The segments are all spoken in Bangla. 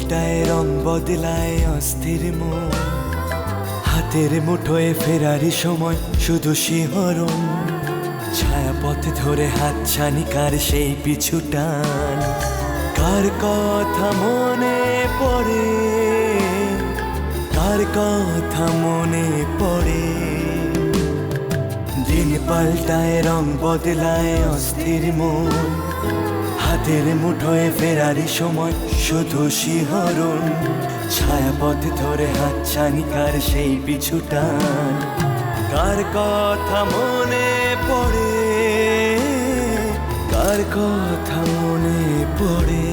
পাল্টায় রং বদলায় অস্থির মন, হাতের মুঠোয় ফেরারি সময় শুধু শিহরণ, ছায়াপথ ধরে হাতছানি কার সেই পিছু টান, কার কথা মনে পড়ে, কার কথা মনে পড়ে। দিন পাল্টায় রং বদলায় অস্থির মন, হাতের মুঠোয় ফেরারি সময় শুধু শিহরণ, ছায়াপথ ধরে হাতছানি কার সেই পিছু টান, কার কথা মনে পড়ে, কার কথা মনে পড়ে।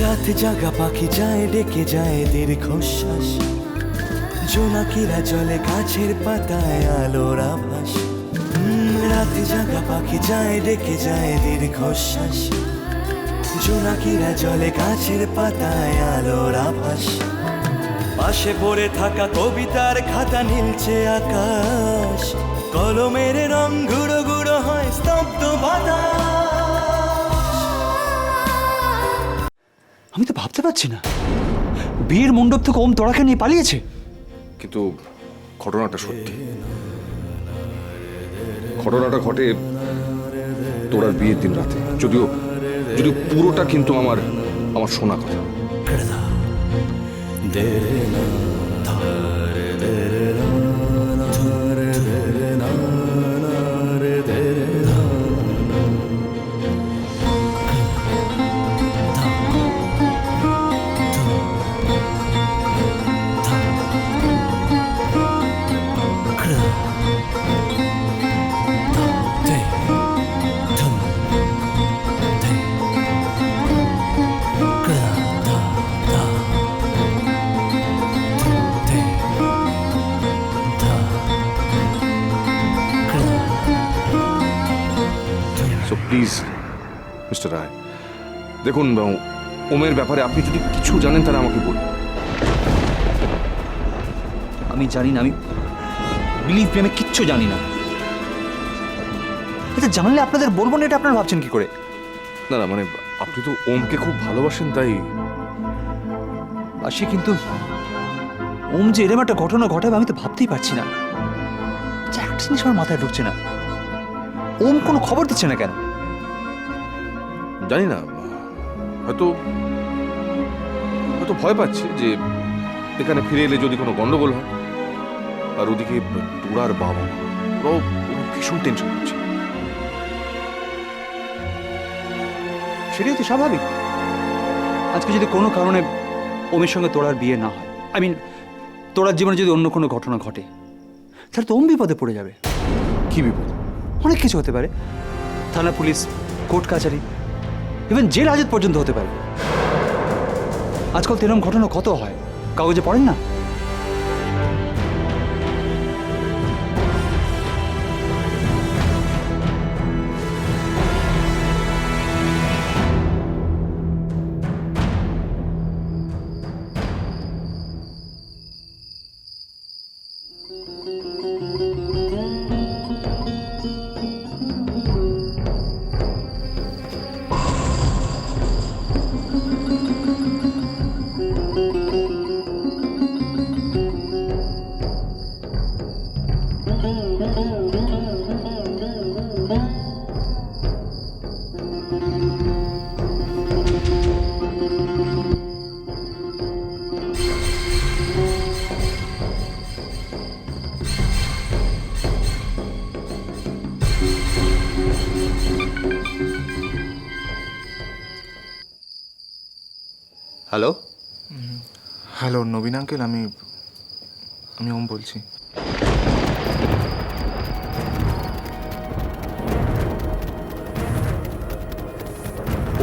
রাত জাগা পাখি যায় ডেকে যায় দীর্ঘশ্বাস, জোনাকিরা জলে গাছের পাতায় আলোর আভাস। রাত জাগা পাখি যায় ডেকে যায় দীর্ঘশ্বাস, জোনাকিরা জলে গাছের পাতায় আলোর আভাস। পাশে পড়ে থাকা কবিতার খাতা নীলছে আকাশ, কলমের রং গুঁড়ো গুঁড়ো হয় স্তব্ধ বাতাস। আমি তো ভাবতে পারছি না, বিয়ের মণ্ডপ থেকে ওম তোড়াকে নিয়ে পালিয়েছে। কিন্তু ঘটনাটা সত্যি, ঘটনাটা ঘটে তোরার বিয়ের দিন রাতে, যদিও যদিও পুরোটা কিন্তু আমার শোনা কথা। সো প্লিজ মিস্টার রায়, দেখুন ওমের ব্যাপারে আপনি যদি কিছু জানেন তাহলে আমাকে বলুন। আমি জানি না, আমি বিলিভ মি, আমি কিচ্ছু জানি না। এটা জানলে আপনাদের বলবো না, এটা আপনারা ভাবছেন কি করে? না না, মানে আপনি তো ওমকে খুব ভালোবাসেন, তাই। আসি, কিন্তু ওম যে এরকম একটা ঘটনা ঘটাবে আমি তো ভাবতেই পারছি না। আচ্ছা, একটা জিনিস আমার মাথায় ঢুকছে না, ওম কোনো খবর দিচ্ছে না কেন? জানি না, হয়তো হয়তো ভয় পাচ্ছে যে এখানে ফিরে এলে যদি কোনো গন্ডগোল হয়। আর ওদিকে তোরার বাবা, ওরাও ভীষণ টেনশন করছে। সেটাই তো স্বাভাবিক। আজকে যদি কোনো কারণে ওমের সঙ্গে তোড়ার বিয়ে না হয়, আই মিন তোড়ার জীবনে যদি অন্য কোনো ঘটনা ঘটে, তাহলে তো ওম বিপদে পড়ে যাবে। কি বিপদ? অনেক কিছু হতে পারে, থানা পুলিশ, কোর্ট কাছারি, ইভেন জেল হাজত পর্যন্ত হতে পারে। আজকাল তো এরকম ঘটনা কত হয়, কাগজে পড়েন না? হ্যালো হ্যালো নবীন আঙ্কেল, আমি ওম বলছি।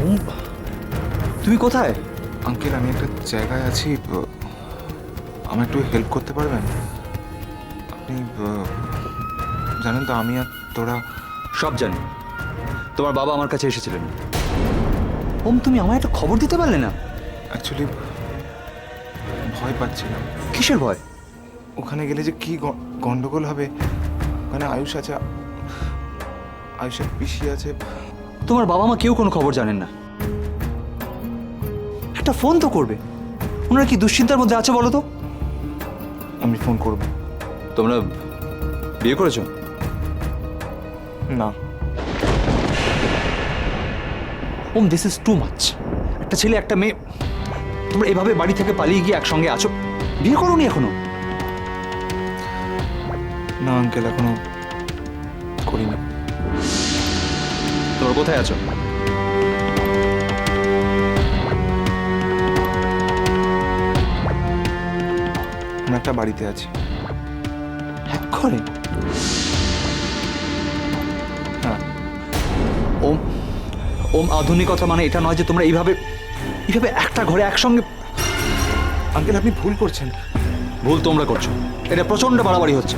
ওম, তুমি কোথায়? আঙ্কেল, আমি একটা জায়গায় আছি, আমার একটু হেল্প করতে পারবেন? আপনি জানেন তো আমি আর তোরা সব জানি। তোমার বাবা আমার কাছে এসেছিলেন। ওম, তুমি আমায় একটা খবর দিতে পারলে না? অ্যাকচুয়ালি ভয় পাচ্ছিলাম। কিসের ভয়? ওখানে গেলে যে কি গন্ডগোল হবে। ওখানে আয়ুষ আছে, আয়ুষের পিসি আছে। তোমার বাবা মা কেউ কোনো খবর জানেন না। একটা ফোন তো করবে। ওনারা কি দুশ্চিন্তার মধ্যে আছে বলো তো? আমি ফোন করব। তোমরা বিয়ে করেছো? না। ওম, দিস ইজ টু মাচ। একটা ছেলে একটা মেয়ে, তোমরা এভাবে বাড়ি থেকে পালিয়ে গিয়ে একসঙ্গে আছো। বিয়ে করোনি এখনো? না আঙ্কেল, এখনো করিনি। তোমরা কোথায় আছো? আমরা একটা বাড়িতে আছি। এক ঘরে? হ্যাঁ। ওম, ওম, আধুনিকতা মানে এটা নয় যে তোমরা এইভাবে এইভাবে একটা ঘরে একসঙ্গে। আঙ্কেল আপনি ভুল করছেন। ভুল তোমরা করছো। এটা প্রচন্ড বাড়াবাড়ি হচ্ছে।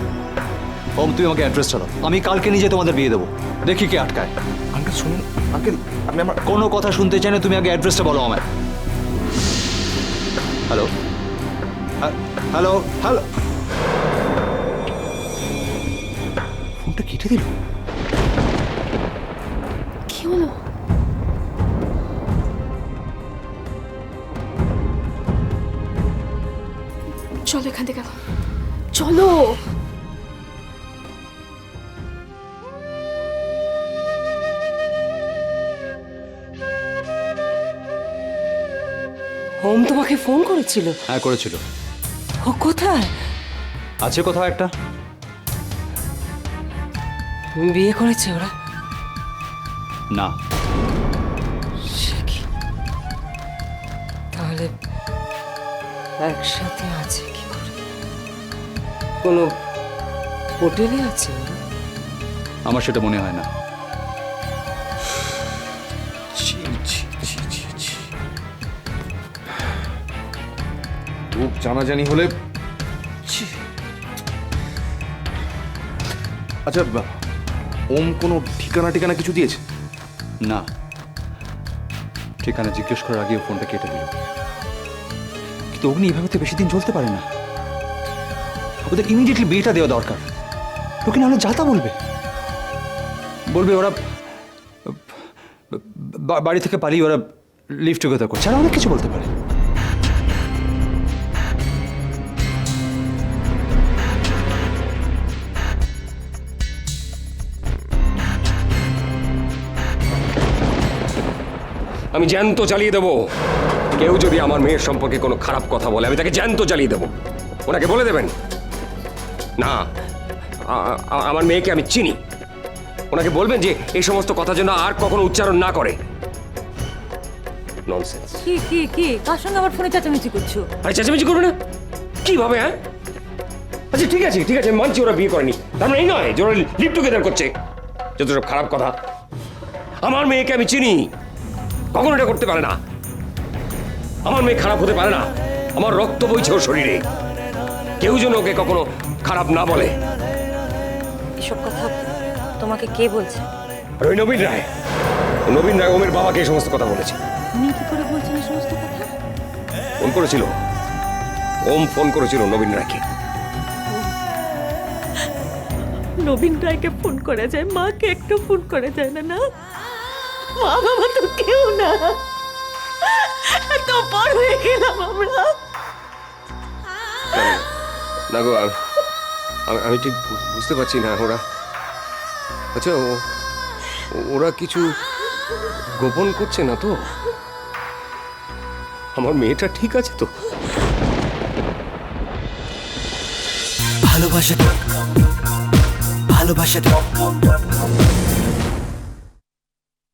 ওম, তুমি আমাকে অ্যাড্রেসটা দাও। আমি কালকে নিজে তোমাদের বিয়ে দেবো। দেখি কে আটকায়। আঙ্কেল শুনুন, আঙ্কেল আপনি আমার কোনো কথা শুনতে চাই না, তুমি আগে অ্যাড্রেসটা বলো আমায়। Hello, hello, hello. ফোনটা কেটে দিল। কি হলো? চলো এখান থেকে, চলো। হোম তোমাকে ফোন করেছিল? হ্যাঁ, করেছিল। ও কোথায়? আছে কোথাও একটা। বিয়ে করেছে ওরা? না। সে কি? তাহলে একসাথে আছে কি করে? কোনো হোটেলে আছে ওরা? আমার সেটা মনে হয় না। খুব জানাজানি হলে। আচ্ছা, ওম কোনো ঠিকানা কিছু দিয়েছে? না, ঠিকানা জিজ্ঞেস করার আগে ফোনটা কেটে দিল। কিন্তু অগ্নি এভাবে তো বেশি দিন চলতে পারে না। ওদের ইমিডিয়েটলি বিয়েটা দেওয়া দরকার। ওকে নাহলে যাতা বলবে ওরা বাড়ি থেকে পালিয়ে ওরা লিভ টুগেদার করছে। আর অনেক কিছু বলতে পারে। আমি জ্যান্ত জ্বালিয়ে দেবো। কেউ যদি আমার মেয়ের সম্পর্কে কোনো খারাপ কথা বলে আমি তাকে জ্যান্ত জ্বালিয়ে দেবো। ওনাকে বলে দেবেন না আমার মেয়েকে আমি চিনি। ওনাকে বলবেন যে এই সমস্ত কথা যেন আর কখনো উচ্চারণ না করে। ননসেন্স। কি কি কি কার সঙ্গে আবার ফোনে চেঁচামেচি করছো? আরে চেঁচামেচি করবে না কিভাবে? হ্যাঁ, আচ্ছা ঠিক আছে আমি মানছি ওরা বিয়ে করেনি। তার মানে এই নয় যে ওরা লিভ টুগেদার করছে। যত সব খারাপ কথা। আমার মেয়েকে আমি চিনি, কখনো এটা করতে পারে না। আমার মেয়ে খারাপ হতে পারে না। আমার রক্ত বইছে ওর শরীরে। কেউ যেন ওকে কখনো খারাপ না বলে। এসব কথা তোমাকে কে বলছে? আর ওই নবীন রায় ওমের বাবাকে এই সমস্ত কথা বলেছে। উনি কি করে বলছেন এই সমস্ত কথা? ফোন করেছিল, ওম ফোন করেছিল নবীন রায়কে। নবীন রায়কে ফোন করা যায়, মাকে একটু ফোন করা যায় না? না, মা বাবা তো কেউ না। এত বড় হয়ে গেলাম আমরা। না গো, আমি ঠিক বুঝতে পারছি না। আচ্ছা ওরা কিছু গোপন করছে না তো? আমার মেয়েটা ঠিক আছে তো? ভালোবাসা